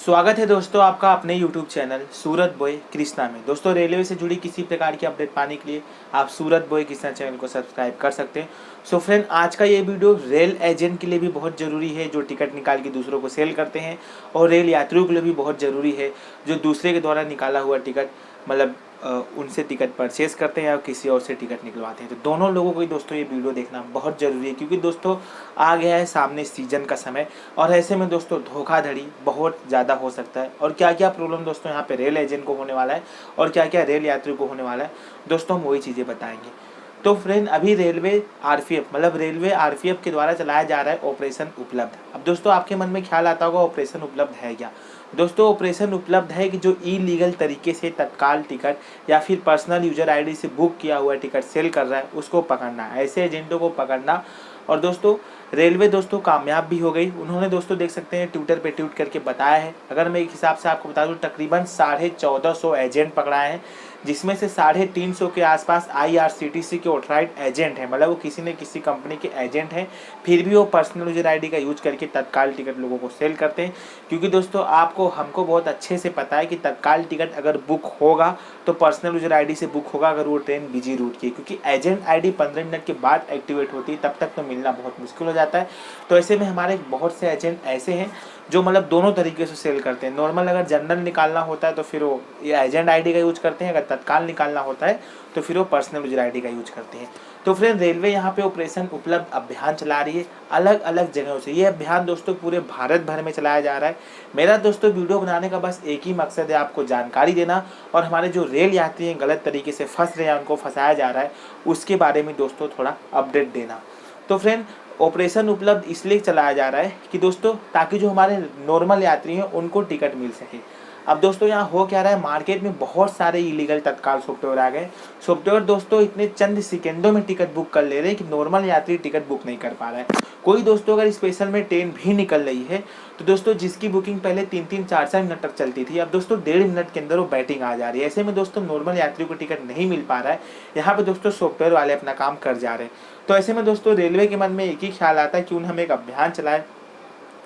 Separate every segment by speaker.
Speaker 1: स्वागत है दोस्तों आपका अपने YouTube चैनल सूरत बॉय कृष्णा में। दोस्तों रेलवे से जुड़ी किसी प्रकार की अपडेट पाने के लिए आप सूरत बॉय कृष्णा चैनल को सब्सक्राइब कर सकते हैं। सो फ्रेंड, आज का ये वीडियो रेल एजेंट के लिए भी बहुत ज़रूरी है जो टिकट निकाल के दूसरों को सेल करते हैं, और रेल यात्रियों के लिए भी बहुत ज़रूरी है जो दूसरे के द्वारा निकाला हुआ टिकट उनसे टिकट परचेस करते हैं या किसी और से टिकट निकलवाते हैं। तो दोनों लोगों को ही दोस्तों ये वीडियो देखना बहुत ज़रूरी है, क्योंकि दोस्तों आ गया है सामने सीजन का समय, और ऐसे में दोस्तों धोखाधड़ी बहुत ज़्यादा हो सकता है। और क्या क्या प्रॉब्लम दोस्तों यहाँ पे रेल एजेंट को होने वाला है और क्या क्या रेल यात्रियों को होने वाला है, दोस्तों हम वही चीज़ें बताएंगे। तो फ्रेंड, अभी रेलवे आरपीएफ के द्वारा चलाया जा रहा है ऑपरेशन उपलब्ध। अब दोस्तों आपके मन में ख्याल आता होगा ऑपरेशन उपलब्ध है क्या। दोस्तों ऑपरेशन उपलब्ध है कि जो इलीगल तरीके से तत्काल टिकट या फिर पर्सनल यूजर आईडी से बुक किया हुआ टिकट सेल कर रहा है उसको पकड़ना, ऐसे एजेंटों को पकड़ना। और दोस्तों रेलवे दोस्तों कामयाब भी हो गई। उन्होंने दोस्तों देख सकते हैं ट्विटर पे ट्वीट करके बताया है। अगर मैं एक हिसाब से आपको बता दूं, तकरीबन 1450 एजेंट पकड़ाए हैं, जिसमें से 350 के आसपास आईआरसीटीसी के ऑथराइज्ड एजेंट हैं, मतलब वो किसी न किसी कंपनी के एजेंट हैं, फिर भी वो पर्सनल यूजर आईडी का यूज करके तत्काल टिकट लोगों को सेल करते हैं। क्योंकि दोस्तों हमको बहुत अच्छे से पता है कि तत्काल टिकट अगर बुक होगा तो पर्सनल यूजर आईडी से बुक होगा अगर वो ट्रेन बिजी रूट की, क्योंकि एजेंट आईडी 15 मिनट के बाद एक्टिवेट होती है, तब तक तो मिलना बहुत मुश्किल हो जाता है। तो ऐसे में हमारे बहुत से एजेंट ऐसे हैं जो दोनों तरीके से सेल करते हैं। नॉर्मल अगर जनरल निकालना होता है तो फिर वो ये एजेंट आईडी का यूज करते हैं, अगर तत्काल निकालना होता है तो फिर वो पर्सनल यूजर आईडी का यूज करते हैं। तो फ्रेंड, रेलवे यहाँ पे ऑपरेशन उपलब्ध अभियान चला रही है अलग अलग जगहों से। ये अभियान दोस्तों पूरे भारत भर में चलाया जा रहा है। मेरा दोस्तों वीडियो बनाने का बस एक ही मकसद है, आपको जानकारी देना, और हमारे जो रेल यात्री हैं गलत तरीके से फंस रहे हैं, उनको फंसाया जा रहा है, उसके बारे में दोस्तों थोड़ा अपडेट देना। तो फ्रेंड, ऑपरेशन उपलब्ध इसलिए चलाया जा रहा है कि दोस्तों ताकि जो हमारे नॉर्मल यात्री हैं उनको टिकट मिल सके। अब दोस्तों यहाँ हो क्या रहा है, मार्केट में बहुत सारे इलीगल तत्काल सॉफ्टवेयर आ गए। सॉफ्टवेयर दोस्तों इतने चंद सेकेंडों में टिकट बुक कर ले रहे हैं कि नॉर्मल यात्री टिकट बुक नहीं कर पा रहा है। कोई दोस्तों अगर स्पेशल में ट्रेन भी निकल रही है तो दोस्तों जिसकी बुकिंग पहले 3-3, 4-4 मिनट तक चलती थी, अब दोस्तों 1.5 मिनट के अंदर वो बैटिंग आ जा रही है। ऐसे में दोस्तों नॉर्मल यात्रियों को टिकट नहीं मिल पा रहा है। यहाँ पे दोस्तों सॉफ्टवेयर वाले अपना काम कर जा रहे हैं। तो ऐसे में दोस्तों रेलवे के मन में एक ही ख्याल आता है कि हम एक अभियान चलाए,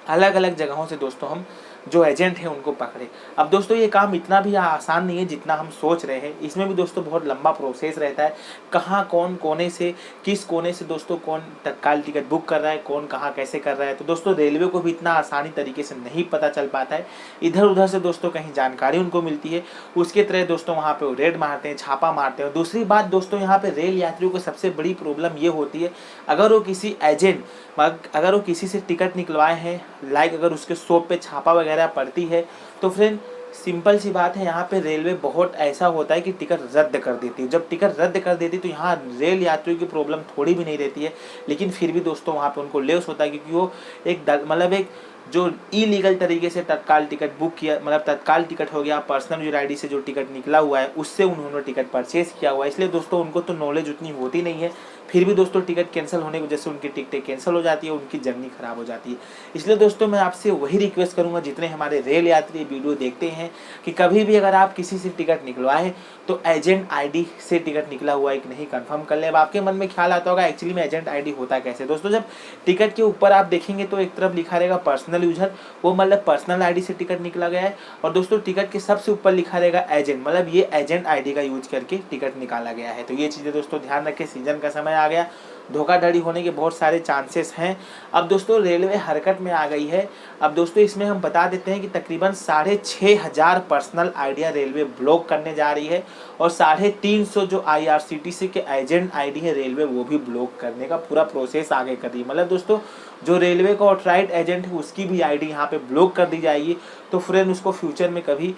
Speaker 1: अलग अलग जगहों से दोस्तों हम जो एजेंट हैं उनको पकड़े। अब दोस्तों ये काम इतना भी आसान नहीं है जितना हम सोच रहे हैं। इसमें भी दोस्तों बहुत लंबा प्रोसेस रहता है। कहाँ कौन कोने से किस कोने से दोस्तों कौन तत्काल टिकट बुक कर रहा है, कौन कहाँ कैसे कर रहा है, तो दोस्तों रेलवे को भी इतना आसानी तरीके से नहीं पता चल पाता है। इधर उधर से दोस्तों कहीं जानकारी उनको मिलती है, उसके तरह दोस्तों वहाँ पर रेड मारते हैं, छापा मारते हैं। दूसरी बात दोस्तों, यहाँ पर रेल यात्रियों को सबसे बड़ी प्रॉब्लम ये होती है, अगर वो किसी एजेंट अगर वो किसी से टिकट निकलवाए हैं, लाइक अगर उसके शॉप पे छापा वगैरह पड़ती है, तो फ्रेंड सिंपल सी बात है, यहाँ पे रेलवे बहुत ऐसा होता है कि टिकट रद्द कर देती है। जब टिकट रद्द कर देती है तो यहाँ रेल यात्रियों की प्रॉब्लम थोड़ी भी नहीं रहती है, लेकिन फिर भी दोस्तों वहाँ पे उनको लॉस होता है, क्योंकि वो एक जो इलीगल तरीके से तत्काल टिकट बुक किया, तत्काल टिकट हो गया, पर्सनल यूजर आईडी से जो टिकट निकला हुआ है उससे उन्होंने टिकट परचेज किया हुआ है। इसलिए दोस्तों उनको तो नॉलेज उतनी होती नहीं है, फिर भी दोस्तों टिकट कैंसिल होने की वजह से उनकी टिकटें कैंसिल हो जाती है, उनकी जर्नी खराब हो जाती है। इसलिए दोस्तों मैं आपसे वही रिक्वेस्ट करूंगा, जितने हमारे रेल यात्री वीडियो देखते हैं, कि कभी भी अगर आप किसी से टिकट निकलवाएं तो एजेंट आईडी से टिकट निकला हुआ है कि नहीं कंफर्म कर लें। अब आपके मन में ख्याल आता होगा एक्चुअली में एजेंट आईडी होता कैसे। दोस्तों जब टिकट के ऊपर आप देखेंगे तो एक तरफ लिखा रहेगा पर्सनल यूजर, वो पर्सनल आईडी से टिकट निकला गया है, और दोस्तों टिकट के सबसे ऊपर लिखा रहेगा एजेंट, ये एजेंट आईडी का यूज करके टिकट निकाला गया है। तो ये चीज़ें दोस्तों ध्यान रखें, सीजन का समय आ गया, धोखाधड़ी होने के बहुत सारे चांसेस हैं। अब दोस्तों रेलवे हरकत में आ गई है। अब दोस्तों इसमें हम बता देते हैं कि तकरीबन 6,500 पर्सनल आइडिया रेलवे ब्लॉक करने जा रही है, और 350 जो आईआरसीटीसी के एजेंट आईडी है रेलवे वो भी ब्लॉक करने का पूरा प्रोसेस आगे कर रही है। दोस्तों जो रेलवे का ऑथराइज्ड एजेंट है उसकी भी आईडी यहाँ पे ब्लॉक कर दी जाएगी। तो फ्रेंड उसको फ्यूचर में कभी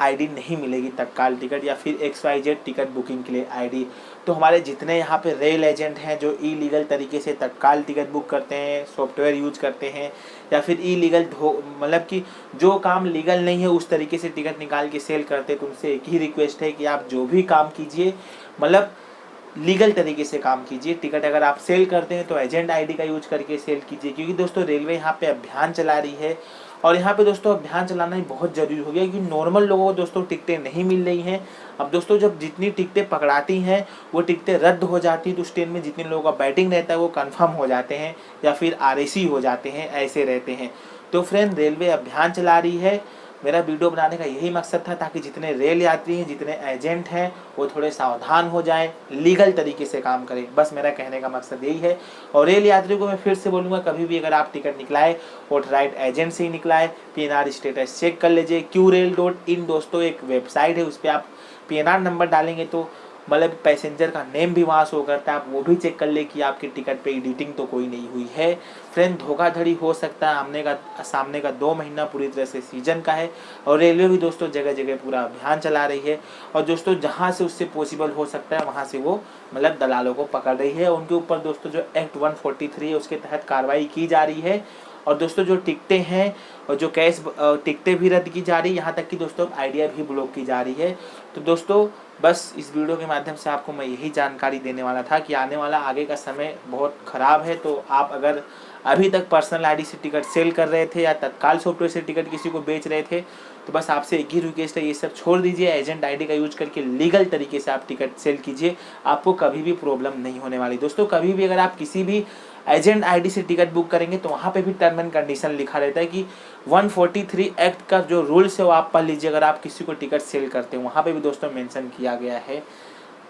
Speaker 1: आईडी नहीं मिलेगी तत्काल टिकट या फिर XYZ टिकट बुकिंग के लिए आईडी। तो हमारे जितने यहाँ पे रेल एजेंट हैं जो इलीगल तरीके से तत्काल टिकट बुक करते हैं, सॉफ्टवेयर यूज करते हैं, या फिर इलीगल कि जो काम लीगल नहीं है उस तरीके से टिकट निकाल के सेल करते हैं, तो उनसे एक ही रिक्वेस्ट है कि आप जो भी काम कीजिए लीगल तरीके से काम कीजिए। टिकट अगर आप सेल करते हैं तो एजेंट आईडी का यूज करके सेल कीजिए, क्योंकि दोस्तों रेलवे यहाँ पे अभियान चला रही है, और यहाँ पे दोस्तों अभियान चलाना ही बहुत ज़रूरी हो गया, क्योंकि नॉर्मल लोगों को दोस्तों टिकटें नहीं मिल रही हैं। अब दोस्तों जब जितनी टिकटें पकड़ाती हैं वो टिकटें रद्द हो जाती है, तो उस ट्रेन में जितने लोगों का बैटिंग रहता है वो कंफर्म हो जाते हैं या फिर RAC हो जाते हैं, ऐसे रहते हैं। तो फ्रेंड रेलवे अभियान चला रही है। मेरा वीडियो बनाने का यही मकसद था ताकि जितने रेल यात्री हैं, जितने एजेंट हैं, वो थोड़े सावधान हो जाएं, लीगल तरीके से काम करें। बस मेरा कहने का मकसद यही है। और रेल यात्रियों को मैं फिर से बोलूँगा, कभी भी अगर आप टिकट निकलाए ऑथराइज्ड एजेंट से ही निकलाए। PNR स्टेटस चेक कर लीजिए। qrail.in दोस्तों एक वेबसाइट है, उस पर आप PNR नंबर डालेंगे तो मतलब पैसेंजर का नेम भी वहाँ शो करता है। आप वो भी चेक कर ले कि आपके टिकट पे एडिटिंग तो कोई नहीं हुई है। फ्रेंड धोखाधड़ी हो सकता है। सामने का 2 महीना पूरी तरह से सीजन का है और रेलवे भी दोस्तों जगह जगह पूरा अभियान चला रही है। और दोस्तों जहाँ से उससे पॉसिबल हो सकता है वहाँ से वो मतलब दलालों को पकड़ रही है। उनके ऊपर दोस्तों जो एक्ट 143 है उसके तहत कार्रवाई की जा रही है। और दोस्तों जो टिकटें हैं और जो कैश टिकटें भी रद्द की जा रही है, यहाँ तक कि दोस्तों आइडिया भी ब्लॉक की जा रही है। तो दोस्तों बस इस वीडियो के माध्यम से आपको मैं यही जानकारी देने वाला था कि आने वाला आगे का समय बहुत ख़राब है। तो आप अगर अभी तक पर्सनल आईडी से टिकट सेल कर रहे थे या तत्काल सॉफ्टवेयर से टिकट किसी को बेच रहे थे, तो बस आपसे एक ही रिक्वेस्ट है, ये सब छोड़ दीजिए। एजेंट आईडी का यूज करके लीगल तरीके से आप टिकट सेल कीजिए, आपको कभी भी प्रॉब्लम नहीं होने वाली। दोस्तों कभी भी अगर आप किसी भी एजेंट आईडी से टिकट बुक करेंगे तो वहाँ पे भी टर्म एंड कंडीशन लिखा रहता है कि 143 एक्ट का जो रूल्स है वो आप पढ़ लीजिए अगर आप किसी को टिकट सेल करते हैं। वहाँ पे भी दोस्तों मेंशन किया गया है।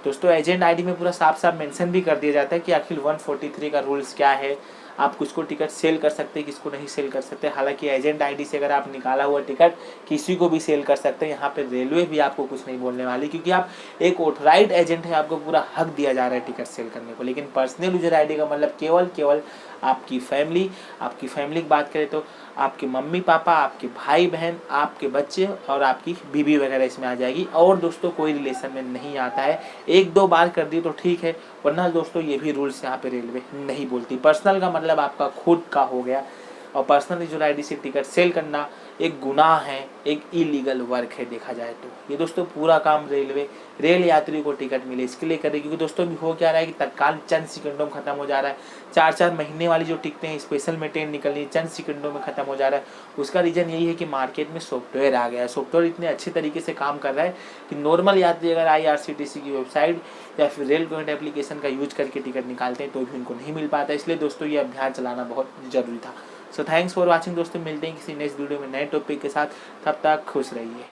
Speaker 1: दोस्तों एजेंट आईडी में पूरा साफ साफ मेंशन भी कर दिया जाता है कि आखिर 143 का रूल्स क्या है, आप किसको टिकट सेल कर सकते हैं, किसको नहीं सेल कर सकते। हालांकि एजेंट आईडी से अगर आप निकाला हुआ टिकट किसी को भी सेल कर सकते हैं। यहाँ पे रेलवे भी आपको कुछ नहीं बोलने वाली, क्योंकि आप एक ऑथराइज्ड एजेंट है, आपको पूरा हक दिया जा रहा है टिकट सेल करने को। लेकिन पर्सनल यूजर आईडी का मतलब केवल आपकी फैमिली की बात करें तो आपके मम्मी पापा, आपके भाई बहन, आपके बच्चे और आपकी बीवी वगैरह इसमें आ जाएगी। और दोस्तों कोई रिलेशन में नहीं आता है। 1-2 बार कर दी तो ठीक है, वरना दोस्तों ये भी रूल्स यहाँ पे रेलवे नहीं बोलती। पर्सनल का मतलब आपका खुद का हो गया और पर्सनल यूजर आईडी से टिकट सेल करना एक गुनाह है, एक इलीगल वर्क है देखा जाए तो। ये दोस्तों पूरा काम रेलवे रेल यात्री को टिकट मिले इसके लिए करे, क्योंकि दोस्तों भी हो क्या रहा है कि तत्काल चंद सेकंडों में खत्म हो जा रहा है। 4-4 महीने वाली जो टिकटें हैं स्पेशल में ट्रेन निकलनी है, चंद सेकंडों में खत्म हो जा रहा है। उसका रीजन यही है कि मार्केट में सॉफ्टवेयर आ गया है। सॉफ्टवेयर इतने अच्छे तरीके से काम कर रहा है कि नॉर्मल यात्री अगर IRCTC की वेबसाइट या फिर रेल पॉइंट एप्लीकेशन का यूज करके टिकट निकालते हैं तो भी उनको नहीं मिल पाता। इसलिए दोस्तों ये अभियान चलाना बहुत जरूरी था। सो थैंक्स फॉर वॉचिंग दोस्तों, मिलते हैं किसी नेक्स्ट वीडियो में नए टॉपिक के साथ। तब तक खुश रहिए।